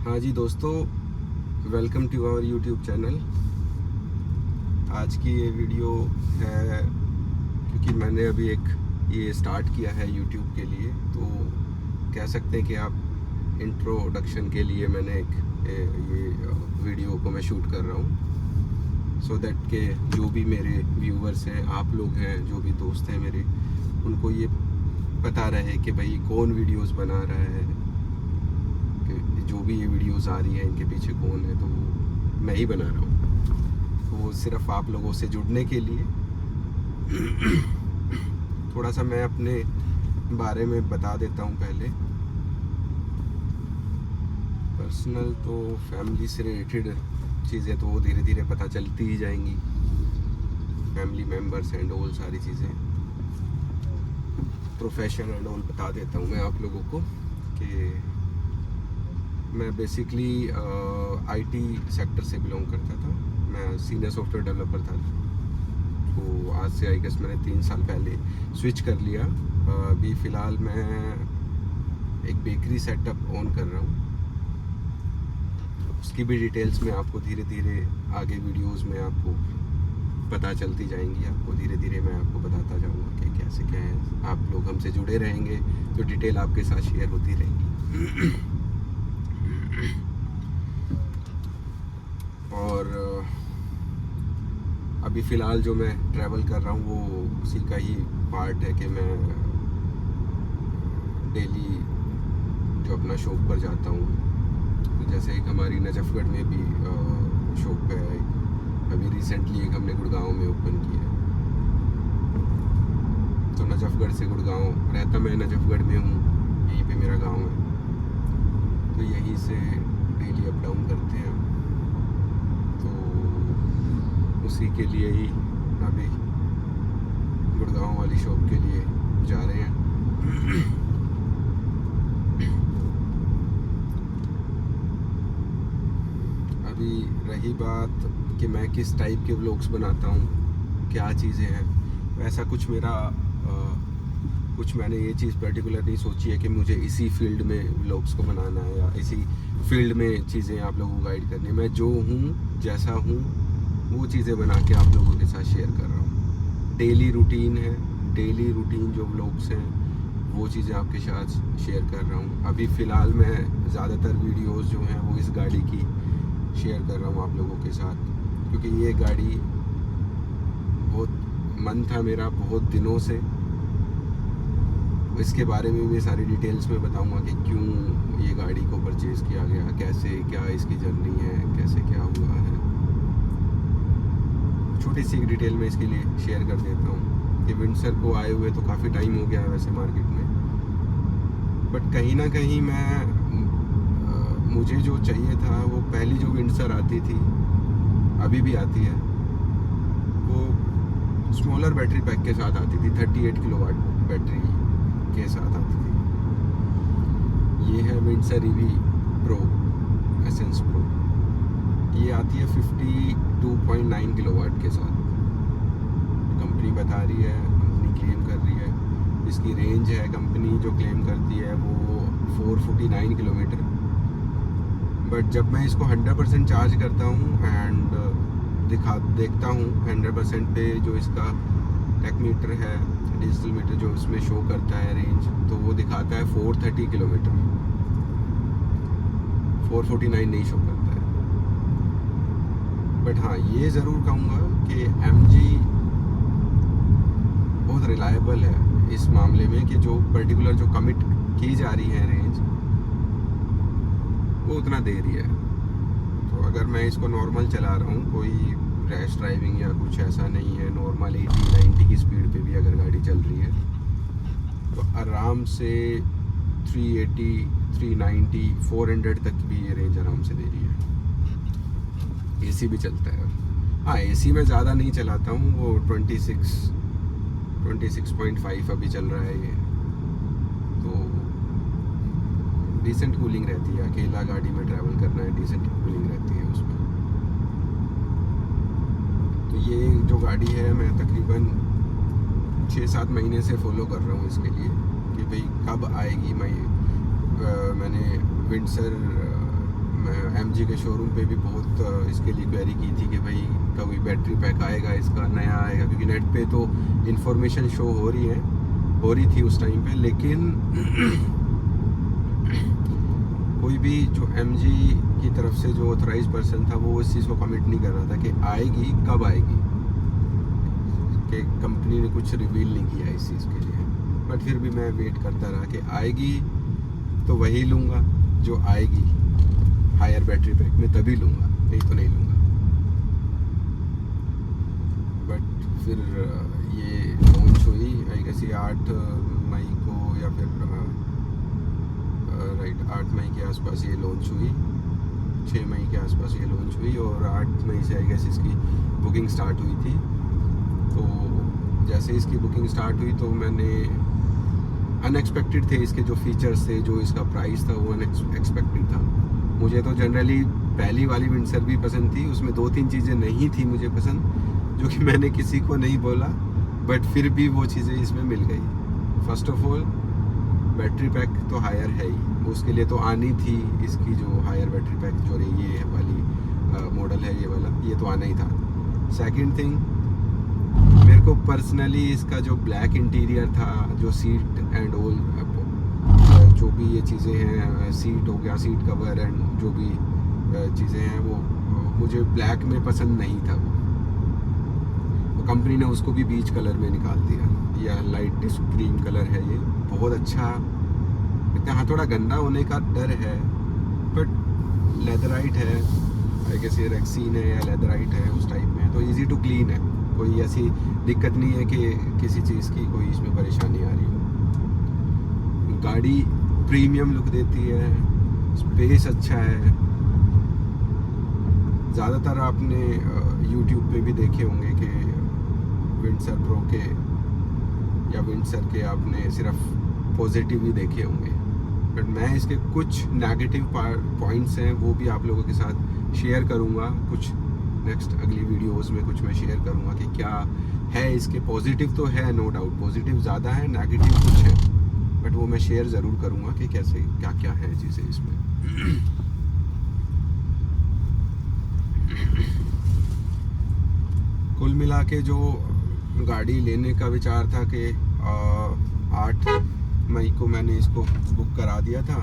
हाँ जी दोस्तों, welcome to our YouTube channel. आज की ये वीडियो है क्योंकि मैंने अभी एक ये स्टार्ट किया है यूट्यूब के लिए, तो कह सकते हैं कि आप इंट्रोडक्शन के लिए मैंने ये वीडियो को मैं शूट कर रहा हूँ, सो दैट के जो भी मेरे व्यूवर्स हैं, आप लोग हैं, जो भी दोस्त हैं मेरे, उनको ये पता रहे कि भाई कौन वीडियोस बना रहा है, जो भी ये वीडियोस आ रही है इनके पीछे कौन है। तो वो मैं ही बना रहा हूँ, तो वो सिर्फ आप लोगों से जुड़ने के लिए। थोड़ा सा मैं अपने बारे में बता देता हूँ पहले। पर्सनल तो फैमिली से रिलेटेड चीज़ें तो वो धीरे धीरे पता चलती ही जाएंगी, फैमिली मेम्बर्स एंड ऑल सारी चीज़ें। प्रोफेशन एंड ऑल बता देता हूँ मैं आप लोगों को कि मैं बेसिकली आईटी सेक्टर से बिलोंग करता था। मैं सीनियर सॉफ्टवेयर डेवलपर था, तो आज से आई गेस मैंने 3 साल पहले स्विच कर लिया। अभी फ़िलहाल मैं एक बेकरी सेटअप ऑन कर रहा हूँ, उसकी भी डिटेल्स में आपको धीरे धीरे आगे वीडियोस में आपको पता चलती जाएंगी। आपको धीरे धीरे मैं आपको बताता जाऊँगा कि कैसे क्या है। आप लोग हमसे जुड़े रहेंगे तो डिटेल आपके साथ शेयर होती रहेंगी। और अभी फ़िलहाल जो मैं ट्रैवल कर रहा हूँ वो उसी का ही पार्ट है कि मैं डेली जो अपना शॉप पर जाता हूँ, तो जैसे एक हमारी नजफगढ़ में भी शॉप है, अभी रिसेंटली एक हमने गुड़गांव में ओपन किया है। तो नजफगढ़ से गुड़गांव रहता, मैं नजफगढ़ में हूँ, यहीं पे मेरा गांव है, तो यहीं से डेली अप डाउन करते हैं। तो उसी के लिए ही अभी गुड़गांव वाली शॉप के लिए जा रहे हैं। अभी रही बात कि मैं किस टाइप के व्लॉग्स बनाता हूँ, क्या चीज़ें हैं, वैसा कुछ मेरा कुछ मैंने ये चीज़ पर्टिकुलर नहीं सोची है कि मुझे इसी फील्ड में व्लॉग्स को बनाना है या इसी फील्ड में चीज़ें आप लोगों को गाइड करनी है। मैं जो हूँ, जैसा हूँ, वो चीज़ें बना के आप लोगों के साथ शेयर कर रहा हूँ। डेली रूटीन है, डेली रूटीन जो व्लॉग्स हैं वो चीज़ें आपके साथ शेयर कर रहा हूँ। अभी फ़िलहाल मैं ज़्यादातर वीडियोस जो हैं वो इस गाड़ी की शेयर कर रहा हूँ आप लोगों के साथ, क्योंकि ये गाड़ी बहुत मन था मेरा बहुत दिनों से। इसके बारे में भी सारी डिटेल्स में बताऊंगा कि क्यों ये गाड़ी को परचेज़ किया गया, कैसे क्या इसकी जर्नी है, कैसे क्या हुआ है। छोटी सी एक डिटेल में इसके लिए शेयर कर देता हूँ कि विंडसर को आए हुए तो काफ़ी टाइम हो गया है वैसे मार्केट में, बट कहीं ना कहीं मुझे जो चाहिए था वो पहली जो विंडसर आती थी, अभी भी आती है, वो स्मॉलर बैटरी पैक के साथ आती थी, 38 किलोवाट बैटरी के साथ आती थी। ये है Windsor EV pro, essence pro. ये आती है 52.9 किलोवाट के साथ। कंपनी बता रही है, कंपनी क्लेम कर रही है, इसकी रेंज है कंपनी जो क्लेम करती है वो 449 किलोमीटर। बट जब मैं इसको 100% चार्ज करता हूँ एंड देखता हूँ 100% पे जो इसका टेक मीटर है, डिजिटल मीटर जो इसमें शो करता है रेंज, तो वो दिखाता है 430 किलोमीटर, 449 नहीं शो करता है। बट हाँ, ये ज़रूर कहूँगा कि MG बहुत रिलायबल है इस मामले में कि जो पर्टिकुलर जो कमिट की जा रही है रेंज वो उतना दे रही है। तो अगर मैं इसको नॉर्मल चला रहा हूँ, कोई रैश ड्राइविंग या कुछ ऐसा नहीं है, नॉर्मल 80-90 की स्पीड पे भी अगर गाड़ी चल रही है तो आराम से 380, 390, 400 तक भी ये रेंज आराम से दे रही है। AC भी चलता है। हाँ, AC में ज़्यादा नहीं चलाता हूँ, वो 26.5 अभी चल रहा है ये, तो डिसेंट कूलिंग रहती है। अकेला गाड़ी में ट्रैवल करना है, डिसेंट कूलिंग रहती है उसमें। तो ये जो गाड़ी है मैं तकरीबन 6-7 महीने से फॉलो कर रहा हूँ इसके लिए कि भाई कब आएगी। मैंने विंडसर MG के शोरूम पे भी बहुत इसके लिए क्वेरी की थी कि भाई कभी बैटरी पैक आएगा इसका, नया आएगा, क्योंकि नेट पे तो इन्फॉर्मेशन शो हो रही थी उस टाइम पे, लेकिन कोई भी जो MG की तरफ से जो ऑथराइज पर्सन था वो इस चीज़ को कमिट नहीं कर रहा था कि आएगी, कब आएगी, कि कंपनी ने कुछ रिवील नहीं किया इस चीज़ के लिए। बट फिर भी मैं वेट करता रहा कि आएगी तो वही लूँगा जो आएगी हायर बैटरी पैक में, तभी लूँगा, नहीं तो नहीं लूँगा। बट फिर ये लॉन्च हुई आई गेस ये 8 मई को या फिर राइट 8 मई के आसपास ये लॉन्च हुई, 6 मई के आसपास ये लॉन्च हुई, और 8 मई से आई गेस इसकी बुकिंग स्टार्ट हुई थी। तो जैसे इसकी बुकिंग स्टार्ट हुई तो मैंने अनएक्सपेक्टेड थे इसके जो फीचर्स थे, जो इसका प्राइस था वो अनएक्सपेक्टेड था। मुझे तो जनरली पहली वाली विंडसर भी पसंद थी, उसमें 2-3 चीज़ें नहीं थी मुझे पसंद, जो कि मैंने किसी को नहीं बोला, बट फिर भी वो चीज़ें इसमें मिल गई। First of all battery pack तो हायर है ही, उसके लिए तो आनी थी इसकी जो हायर बैटरी पैक जो ये वाली मॉडल है, ये वाला, ये तो आना ही था। सेकंड थिंग, मेरे को पर्सनली इसका जो ब्लैक इंटीरियर था, जो सीट एंड ऑल जो भी ये चीज़ें हैं, सीट हो गया, सीट कवर एंड जो भी चीज़ें हैं, वो मुझे ब्लैक में पसंद नहीं था। वो कंपनी ने उसको भी बीच कलर में निकाल दिया, या लाइट क्रीम कलर है ये, बहुत अच्छा। हाँ थोड़ा गंदा होने का डर है, बट लेदराइट है, आई गेस ये रेक्सीन है या लेदराइट है उस टाइप में, तो इजी टू क्लीन है, कोई ऐसी दिक्कत नहीं है कि किसी चीज़ की कोई इसमें परेशानी आ रही हो। गाड़ी प्रीमियम लुक देती है, स्पेस अच्छा है। ज़्यादातर आपने YouTube पे भी देखे होंगे कि विंडसर प्रो के या विंडसर के आपने सिर्फ पॉजिटिव ही देखे होंगे, बट मैं इसके कुछ नेगेटिव पॉइंट्स हैं वो भी आप लोगों के साथ शेयर करूंगा। कुछ नेक्स्ट अगली वीडियोस में कुछ मैं शेयर करूंगा कि क्या है इसके। पॉजिटिव तो है, नो डाउट पॉजिटिव ज़्यादा है, नेगेटिव कुछ है, बट वो मैं शेयर ज़रूर करूंगा कि कैसे क्या क्या है चीज़ें इसमें। कुल मिला के जो गाड़ी लेने का विचार था कि 8 मई को मैंने इसको बुक करा दिया था।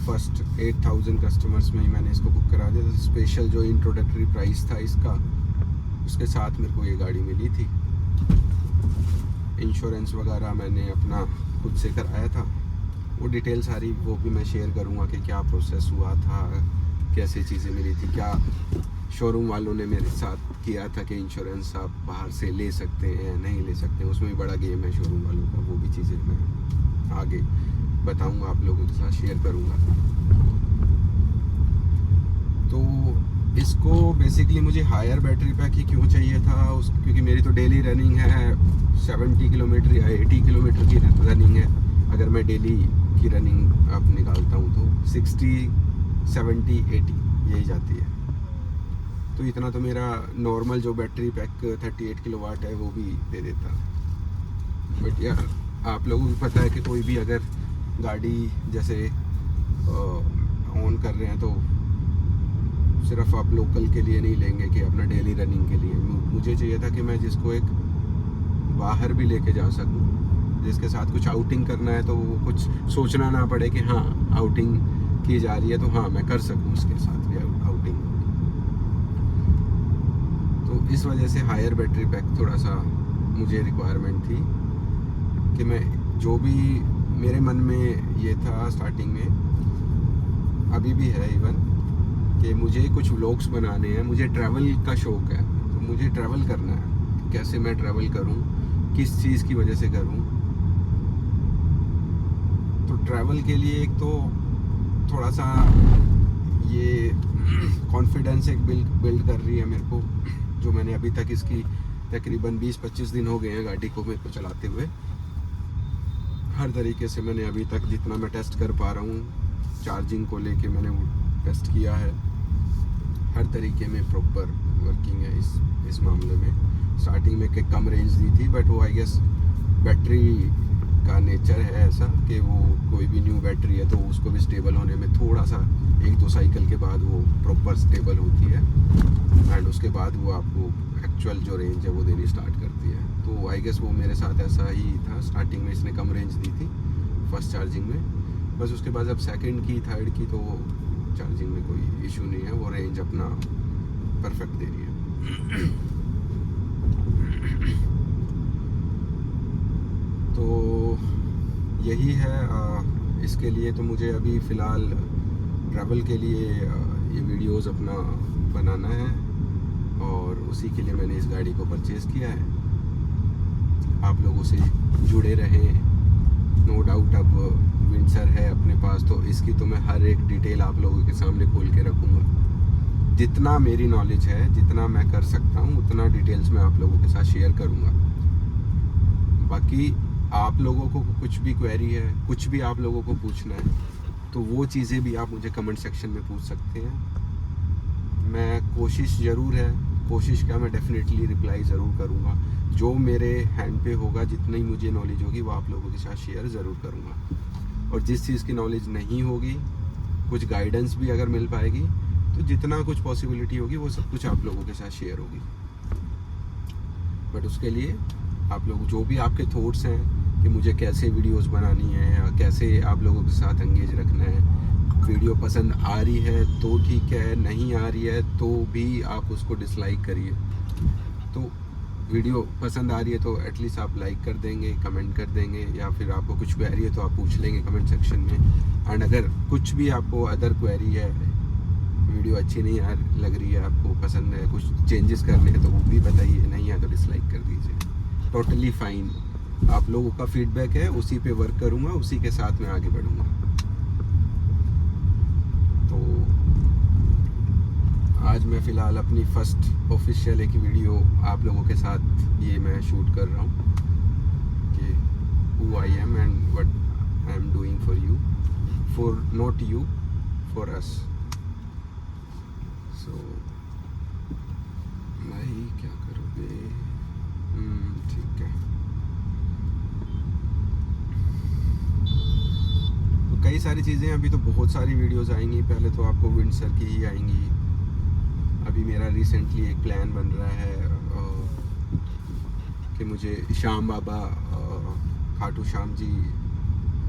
फर्स्ट 8000 कस्टमर्स में ही मैंने इसको बुक करा दिया था। स्पेशल जो इंट्रोडक्टरी प्राइस था इसका, उसके साथ मेरे को ये गाड़ी मिली थी। इंश्योरेंस वगैरह मैंने अपना खुद से कराया था, वो डिटेल सारी वो भी मैं शेयर करूँगा कि क्या प्रोसेस हुआ था, कैसे चीज़ें मिली थी, क्या शोरूम वालों ने मेरे साथ किया था कि इंश्योरेंस आप बाहर से ले सकते हैं नहीं ले सकते हैं, उसमें भी बड़ा गेम है शोरूम वालों का। वो भी चीज़ें मैं आगे बताऊंगा, आप लोगों के साथ शेयर करूंगा। तो इसको बेसिकली मुझे हायर बैटरी पैक ही क्यों चाहिए था, क्योंकि मेरी तो डेली रनिंग है 70 किलोमीटर या 80 किलोमीटर की रनिंग है। अगर मैं डेली की रनिंग अब निकालता हूँ तो 60, 70, 80 यही जाती है। तो इतना तो मेरा नॉर्मल जो बैटरी पैक 38 किलोवाट है वो भी दे देता। बट यार आप लोगों को पता है कि कोई भी अगर गाड़ी जैसे ऑन कर रहे हैं तो सिर्फ आप लोकल के लिए नहीं लेंगे कि अपना डेली रनिंग के लिए। मुझे चाहिए था कि मैं जिसको एक बाहर भी लेके जा सकूं, जिसके साथ कुछ आउटिंग करना है तो वो कुछ सोचना ना पड़े कि हाँ आउटिंग की जा रही है तो हाँ मैं कर सकूं उसके साथ भी आउटिंग। तो इस वजह से हायर बैटरी पैक थोड़ा सा मुझे रिक्वायरमेंट थी कि मैं जो भी मेरे मन में ये था स्टार्टिंग में, अभी भी है इवन, कि मुझे कुछ व्लॉग्स बनाने हैं, मुझे ट्रैवल का शौक़ है, तो मुझे ट्रैवल करना है। कैसे मैं ट्रैवल करूं, किस चीज़ की वजह से करूं। तो ट्रैवल के लिए एक तो थोड़ा सा ये कॉन्फिडेंस एक बिल्ड कर रही है मेरे को, जो मैंने अभी तक इसकी तकरीबन 20-25 दिन हो गए हैं गाड़ी को मेरे को चलाते हुए। हर तरीके से मैंने अभी तक जितना मैं टेस्ट कर पा रहा हूँ, चार्जिंग को लेके मैंने वो टेस्ट किया है, हर तरीके में प्रॉपर वर्किंग है इस मामले में। स्टार्टिंग में कम रेंज दी थी, बट वो आई गेस बैटरी का नेचर है ऐसा कि वो कोई भी न्यू बैटरी है तो उसको भी स्टेबल होने में थोड़ा सा 1-2 साइकिल के बाद वो प्रॉपर स्टेबल होती है एंड उसके बाद वो आपको एक्चुअल जो रेंज है वो देनी स्टार्ट करती है। तो आई गेस वो मेरे साथ ऐसा ही था। स्टार्टिंग में इसने कम रेंज दी थी फर्स्ट चार्जिंग में, बस उसके बाद जब सेकंड की थर्ड की तो चार्जिंग में कोई इशू नहीं है, वो रेंज अपना परफेक्ट दे रही है। तो यही है। इसके लिए तो मुझे अभी फ़िलहाल ट्रैवल के लिए ये वीडियोस अपना बनाना है और उसी के लिए मैंने इस गाड़ी को परचेज़ किया है। आप लोगों से जुड़े रहें। नो डाउट अब विंडसर है अपने पास तो इसकी तो मैं हर एक डिटेल आप लोगों के सामने खोल के रखूँगा। जितना मेरी नॉलेज है, जितना मैं कर सकता हूँ उतना डिटेल्स मैं आप लोगों के साथ शेयर करूँगा। बाकी आप लोगों को कुछ भी क्वेरी है, कुछ भी आप लोगों को पूछना है तो वो चीज़ें भी आप मुझे कमेंट सेक्शन में पूछ सकते हैं। मैं कोशिश ज़रूर है, कोशिश क्या, मैं डेफिनेटली रिप्लाई ज़रूर करूँगा। जो मेरे हैंड पे होगा, जितनी मुझे नॉलेज होगी वो आप लोगों के साथ शेयर ज़रूर करूँगा। और जिस चीज़ की नॉलेज नहीं होगी, कुछ गाइडेंस भी अगर मिल पाएगी तो जितना कुछ पॉसिबिलिटी होगी वो सब कुछ आप लोगों के साथ शेयर होगी। बट उसके लिए आप लोग जो भी आपके थॉट्स हैं कि मुझे कैसे वीडियोस बनानी है या कैसे आप लोगों के साथ एंगेज रखना है, वीडियो पसंद आ रही है तो ठीक है, नहीं आ रही है तो भी आप उसको डिसलाइक करिए। तो वीडियो पसंद आ रही है तो एटलीस्ट आप लाइक कर देंगे, कमेंट कर देंगे, या फिर आपको कुछ क्वेरी है तो आप पूछ लेंगे कमेंट सेक्शन में। एंड अगर कुछ भी आपको अदर क्वेरी है, वीडियो अच्छी नहीं लग रही है, आपको पसंद है, कुछ चेंजेस करने हैं तो वो भी बताइए, नहीं है तो डिसलाइक कर दीजिए, टोटली फाइन। आप लोगों का फीडबैक है, उसी पे वर्क करूँगा, उसी के साथ मैं आगे बढ़ूँगा। तो आज मैं फ़िलहाल अपनी फर्स्ट ऑफिशियल एक वीडियो आप लोगों के साथ ये मैं शूट कर रहा हूँ कि who I am and what I am doing for you, for not you, for us. So भाई क्या करोगे? ठीक है। तो कई सारी चीज़ें, अभी तो बहुत सारी वीडियोस आएंगी। पहले तो आपको विंडसर की ही आएंगी। अभी मेरा रिसेंटली एक प्लान बन रहा है कि मुझे श्याम बाबा, खाटू श्याम जी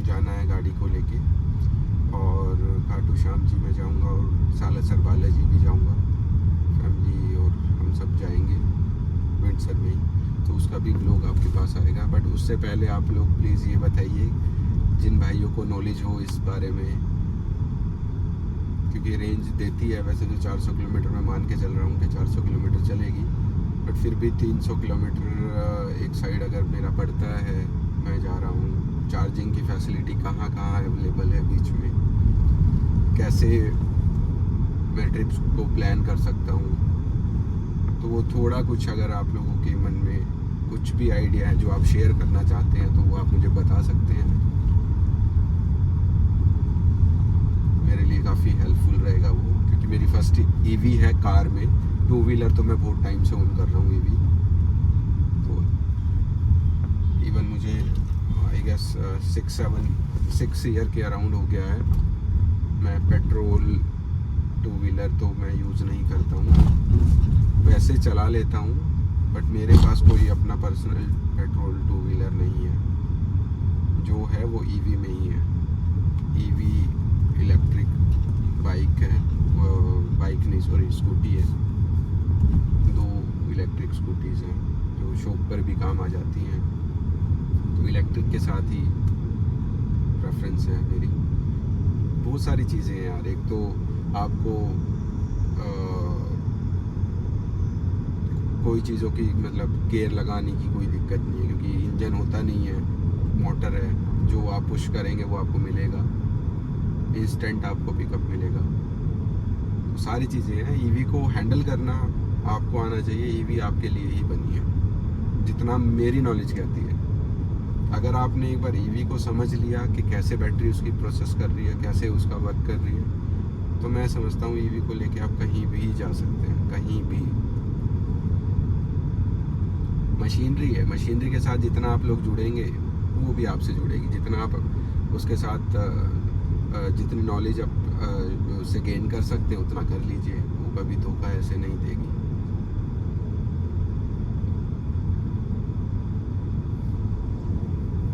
जाना है गाड़ी को लेके, और खाटू श्याम जी में जाऊंगा और सालासर बालाजी भी जाऊंगा, फैमिली और हम सब जाएंगे विंडसर में ही। तो उसका भी ब्लॉग आपके पास आएगा। बट उससे पहले आप लोग प्लीज़ ये बताइए, जिन भाइयों को नॉलेज हो इस बारे में, क्योंकि रेंज देती है वैसे तो 400 किलोमीटर मैं मान के चल रहा हूँ कि 400 किलोमीटर चलेगी, बट फिर भी 300 किलोमीटर एक साइड अगर मेरा पड़ता है, मैं जा रहा हूँ, चार्जिंग की फैसिलिटी कहाँ कहाँ अवेलेबल है बीच में, कैसे मैं ट्रिप्स को प्लान कर सकता हूँ। तो वो थोड़ा कुछ अगर आप लोगों के मन में कुछ भी आइडिया है जो आप शेयर करना चाहते हैं तो वो आप मुझे बता सकते हैं। मेरे लिए काफ़ी हेल्पफुल रहेगा वो, क्योंकि मेरी फर्स्ट ईवी है कार में। 2 व्हीलर तो मैं बहुत टाइम से ओन कर रहा हूँ ईवी। तो इवन मुझे आई गेस 6 ईयर के अराउंड हो गया है। मैं पेट्रोल 2 व्हीलर तो मैं यूज़ नहीं करता हूँ, वैसे चला लेता हूँ, बट मेरे पास कोई अपना पर्सनल पेट्रोल 2 व्हीलर नहीं है। जो है वो ईवी में ही है। ईवी इलेक्ट्रिक बाइक है, बाइक नहीं सॉरी स्कूटी है। 2 इलेक्ट्रिक स्कूटीज़ हैं जो शॉप पर भी काम आ जाती हैं। तो इलेक्ट्रिक के साथ ही प्रेफरेंस है मेरी। बहुत सारी चीज़ें हैं यार। एक तो आपको कोई चीज़ों की मतलब गेयर लगाने की कोई दिक्कत नहीं है, क्योंकि इंजन होता नहीं है, मोटर है, जो आप पुश करेंगे वो आपको मिलेगा, इंस्टेंट आपको पिकअप मिलेगा। तो सारी चीज़ें हैं। ईवी को हैंडल करना आपको आना चाहिए। ईवी आपके लिए ही बनी है, जितना मेरी नॉलेज कहती है। अगर आपने एक बार ईवी को समझ लिया कि कैसे बैटरी उसकी प्रोसेस कर रही है, कैसे उसका वर्क कर रही है, तो मैं समझता हूँ ईवी को लेके आप कहीं भी जा सकते हैं, कहीं भी। मशीनरी है, मशीनरी के साथ जितना आप लोग जुड़ेंगे वो भी आपसे जुड़ेगी। जितना आप उसके साथ जितनी नॉलेज उससे गेन कर सकते हैं उतना कर लीजिए, वो कभी धोखा ऐसे नहीं देगी।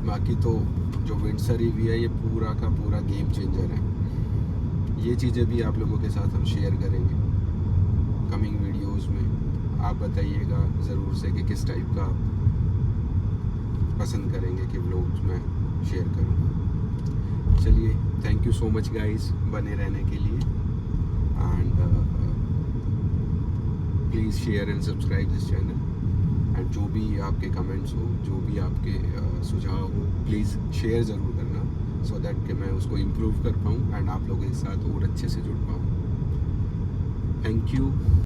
बाकी तो जो विंडसर ईवी है ये पूरा का पूरा गेम चेंजर है। ये चीज़ें भी आप लोगों के साथ हम शेयर करेंगे कमिंग वीडियोस में। आप बताइएगा ज़रूर से कि किस टाइप का आप पसंद करेंगे कि व्लॉग्स मैं शेयर करूं। चलिए, thank you so much guys बने रहने के लिए, and please share and subscribe this channel. And जो भी आपके कमेंट्स हो, जो भी आपके सुझाव हो, प्लीज़ शेयर ज़रूर करना, सो दैट कि मैं उसको इम्प्रूव कर पाऊँ एंड आप लोगों के साथ और अच्छे से जुड़ पाऊँ। Thank you.